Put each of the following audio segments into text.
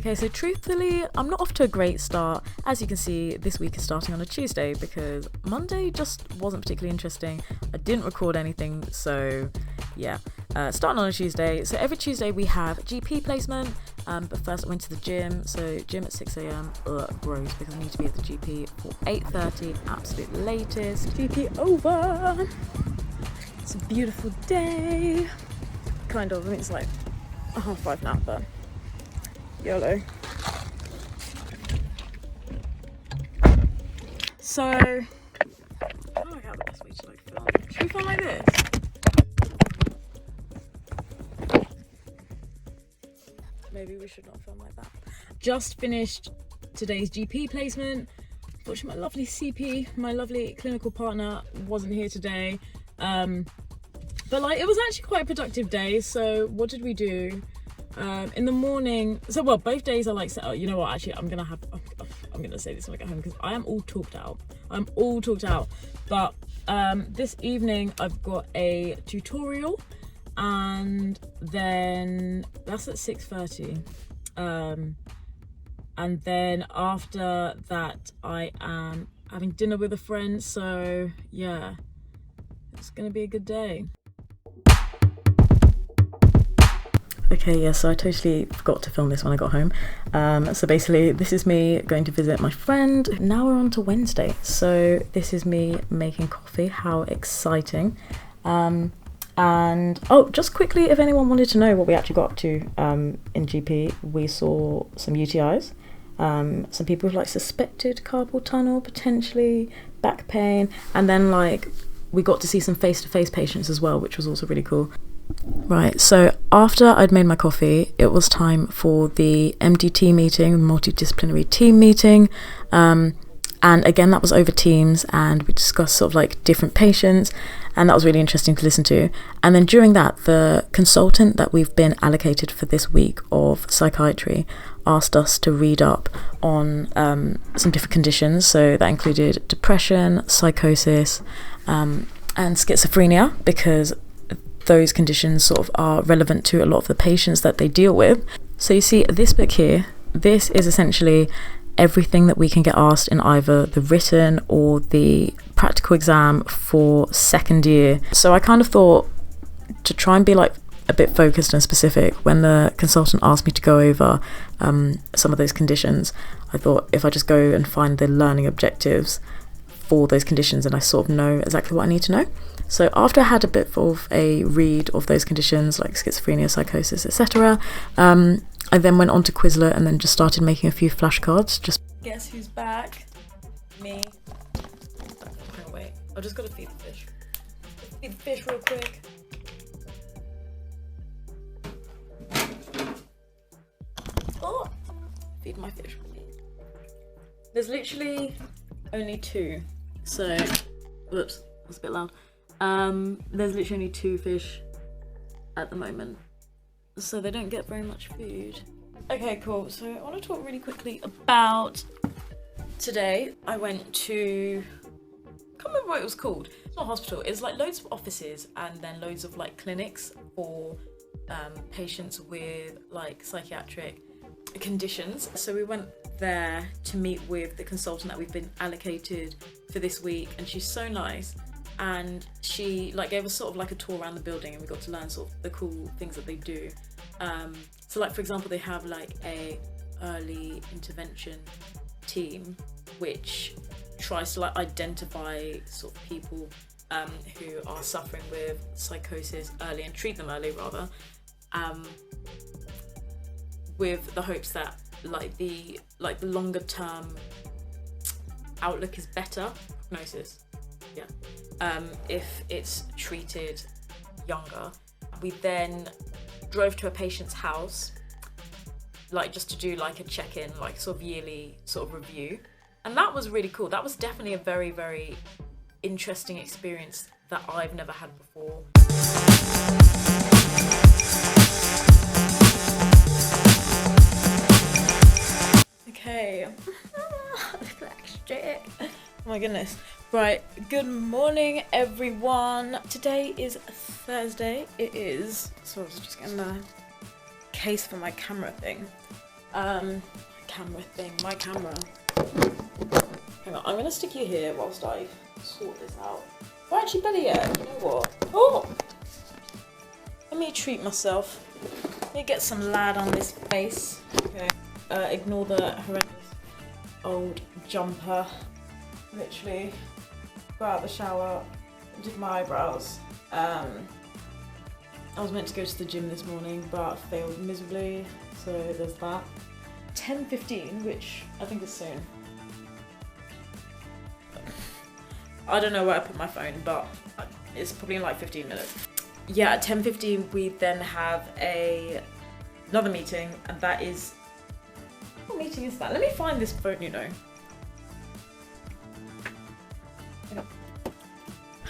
Okay, so truthfully, I'm not off to a great start. As you can see, this week is starting on a Tuesday because Monday just wasn't particularly interesting. I didn't record anything, so yeah. Starting on a Tuesday. So every Tuesday we have GP placement, but first I went to the gym. So gym at 6 a.m. Gross, because I need to be at the GP for 8:30, absolute latest. GP over. It's a beautiful day. Kind of, I mean it's like 5:30 now, but YOLO. So, I don't work out the best way to like film. Should we film like this? Maybe we should not film like that. Just finished today's GP placement. Unfortunately, my lovely CP, my lovely clinical partner, wasn't here today. But like, it was actually quite a productive day. So what did we do? In the morning, so well, both days are like, so, you know what, actually I'm gonna say this when I get home because I am all talked out. But this evening I've got a tutorial, and then that's at 6:30. And then after that I am having dinner with a friend, so yeah, it's gonna be a good day. Okay, yeah, so I totally forgot to film this when I got home. So basically, this is me going to visit my friend. Now we're on to Wednesday. So this is me making coffee. How exciting. And, oh, just quickly, if anyone wanted to know what we actually got up to in GP, we saw some UTIs. Some people with like suspected carpal tunnel, potentially, back pain. And then like, we got to see some face-to-face patients as well, which was also really cool. Right, so after I'd made my coffee, it was time for the MDT meeting, multidisciplinary team meeting. And again, that was over Teams, and we discussed sort of like different patients, and that was really interesting to listen to. And then during that, the consultant that we've been allocated for this week of psychiatry asked us to read up on some different conditions. So that included depression, psychosis, and schizophrenia, because those conditions sort of are relevant to a lot of the patients that they deal with. So you see this book here, this is essentially everything that we can get asked in either the written or the practical exam for second year. So I kind of thought to try and be like a bit focused and specific when the consultant asked me to go over some of those conditions. I thought if I just go and find the learning objectives for those conditions, and I sort of know exactly what I need to know. So after I had a bit of a read of those conditions like schizophrenia, psychosis, etc., I then went on to Quizlet and then just started making a few flashcards. Just guess who's back? Me. Oh wait, I've just got to feed the fish. Feed the fish real quick. Oh, feed my fish. There's literally only two. So, whoops, that's a bit loud. There's literally only two fish at the moment, so they don't get very much food. Okay, cool. So I want to talk really quickly about today. I went to, I can't remember what it was called. It's not a hospital. It's like loads of offices and then loads of like clinics for patients with like psychiatric conditions. So we went there to meet with the consultant that we've been allocated for this week, and she's so nice. And she like gave us sort of like a tour around the building, and we got to learn sort of the cool things that they do. So like, for example, they have like a early intervention team which tries to like identify sort of people who are suffering with psychosis early and treat them early rather, with the hopes that like the longer term outlook is better prognosis. Yeah. If it's treated younger. We then drove to a patient's house, like just to do like a check-in, like sort of yearly sort of review. And that was really cool. That was definitely a very, very interesting experience that I've never had before. Okay. Oh my goodness. Right, good morning everyone. Today is Thursday. It is, so I was just getting the case for my camera thing. Camera thing, my camera. Hang on, I'm gonna stick you here whilst I sort this out. Oh, actually, better yet, you know what? Oh! Let me treat myself. Let me get some lard on this face. Okay. Ignore the horrendous old jumper. Literally got out of the shower, did my eyebrows. I was meant to go to the gym this morning, but failed miserably, so there's that. 10:15, which I think is soon. I don't know where I put my phone, but it's probably in like 15 minutes. Yeah, at 10:15 we then have another meeting, and that is... What meeting is that? Let me find this phone, you know.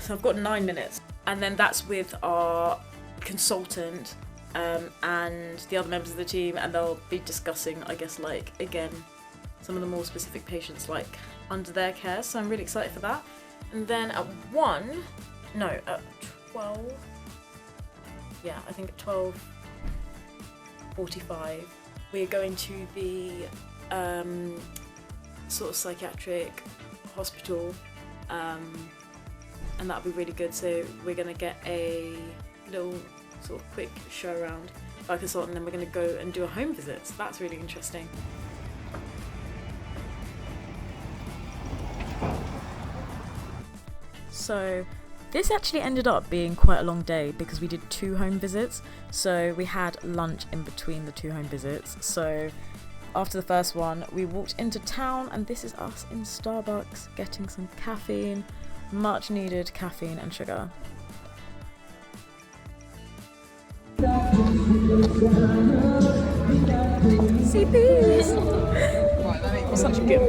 So I've got 9 minutes, and then that's with our consultant and the other members of the team, and they'll be discussing, I guess, like, again, some of the more specific patients, like, under their care, so I'm really excited for that. And then at 12, yeah, I think at 12:45, we're going to the sort of psychiatric hospital, and that'll be really good. So we're going to get a little sort of quick show around by a consultant, and then we're going to go and do a home visit, so that's really interesting. So this actually ended up being quite a long day because we did 2 home visits. So we had lunch in between the 2 home visits. So after the first one, we walked into town, and this is us in Starbucks getting some caffeine, much needed caffeine and sugar. CPs! Such a gift.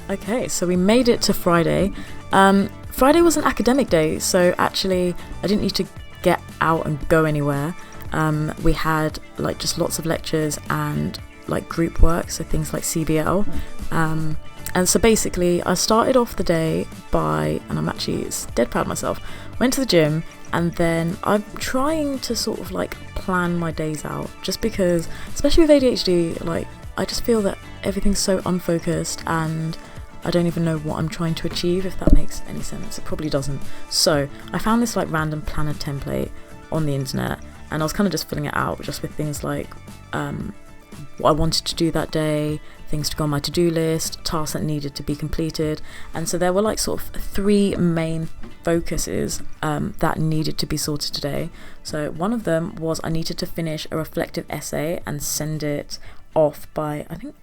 Okay, so we made it to Friday. Friday was an academic day, so actually I didn't need to get out and go anywhere. We had like just lots of lectures and like group work, so things like CBL. And so basically I started off the day by, and I'm actually dead proud of myself, went to the gym, and then I'm trying to sort of like plan my days out, just because, especially with ADHD, like I just feel that everything's so unfocused and I don't even know what I'm trying to achieve, if that makes any sense. It probably doesn't. So I found this like random planner template on the internet, and I was kind of just filling it out just with things like what I wanted to do that day, things to go on my to-do list, tasks that needed to be completed. And so there were like sort of 3 main focuses that needed to be sorted today. So one of them was I needed to finish a reflective essay and send it off by, I think,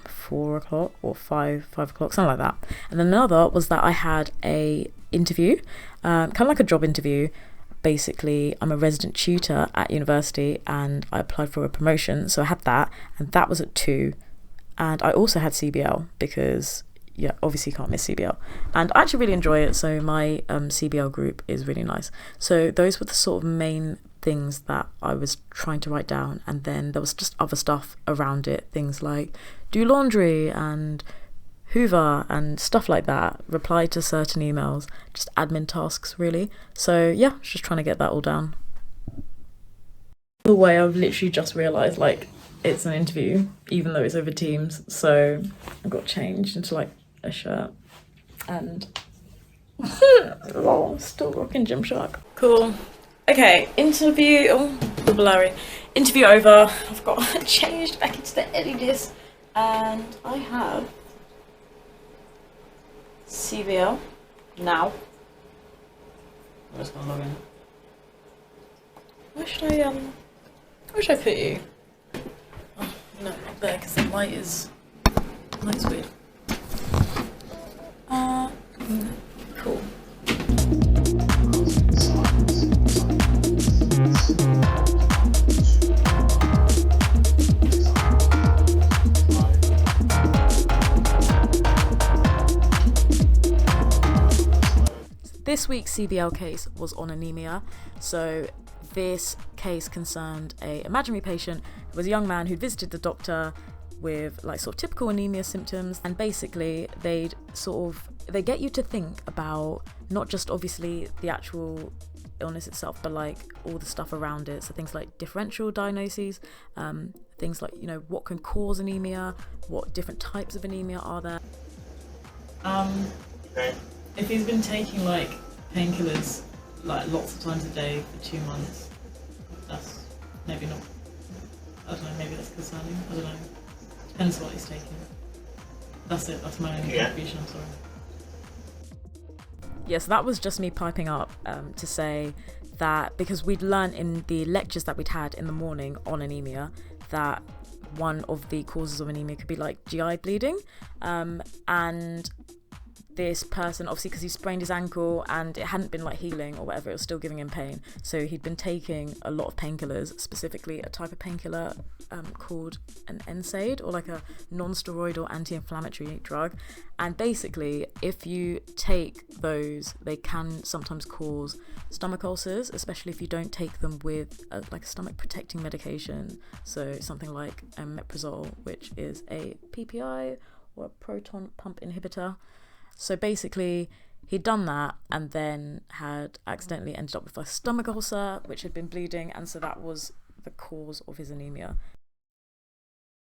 4 o'clock or 5 o'clock, something like that. And then another was that I had a interview, kind of like a job interview. Basically, I'm a resident tutor at university and I applied for a promotion, so I had that, and that was at 2. And I also had CBL because, yeah, obviously you can't miss CBL. And I actually really enjoy it, so my CBL group is really nice. So those were the sort of main things that I was trying to write down, and then there was just other stuff around it, things like do laundry and hoover and stuff like that, reply to certain emails, just admin tasks really. So yeah, just trying to get that all down. The way I've literally just realised like it's an interview, even though it's over Teams, so I got changed into like a shirt and lol, still rocking Gymshark. Cool. Okay, interview, blurry. Interview over. I've got changed back into the LEDs, and I have CBL now. I'm just gonna log in. Where should I put you? Oh, no, not there, because the light's weird. Cool. This week's CBL case was on anemia. So this case concerned a imaginary patient who was a young man who visited the doctor with like sort of typical anemia symptoms, and basically they get you to think about not just obviously the actual illness itself, but like all the stuff around it. So things like differential diagnoses, things like, you know, what can cause anemia, what different types of anemia are there. If he's been taking like painkillers like lots of times a day for 2 months, that's maybe not, I don't know, maybe that's concerning, I don't know, depends what he's taking. That's it, that's my only contribution, I'm sorry. Yes, that was just me piping up to say that because we'd learned in the lectures that we'd had in the morning on anemia that one of the causes of anemia could be like GI bleeding, and this person, obviously because he sprained his ankle and it hadn't been like healing or whatever, it was still giving him pain, so he'd been taking a lot of painkillers, specifically a type of painkiller called an NSAID, or like a non-steroidal anti-inflammatory drug. And basically if you take those, they can sometimes cause stomach ulcers, especially if you don't take them with like a stomach protecting medication, so something like omeprazole, which is a PPI or a proton pump inhibitor. So basically he'd done that and then had accidentally ended up with a stomach ulcer which had been bleeding, and so that was the cause of his anemia.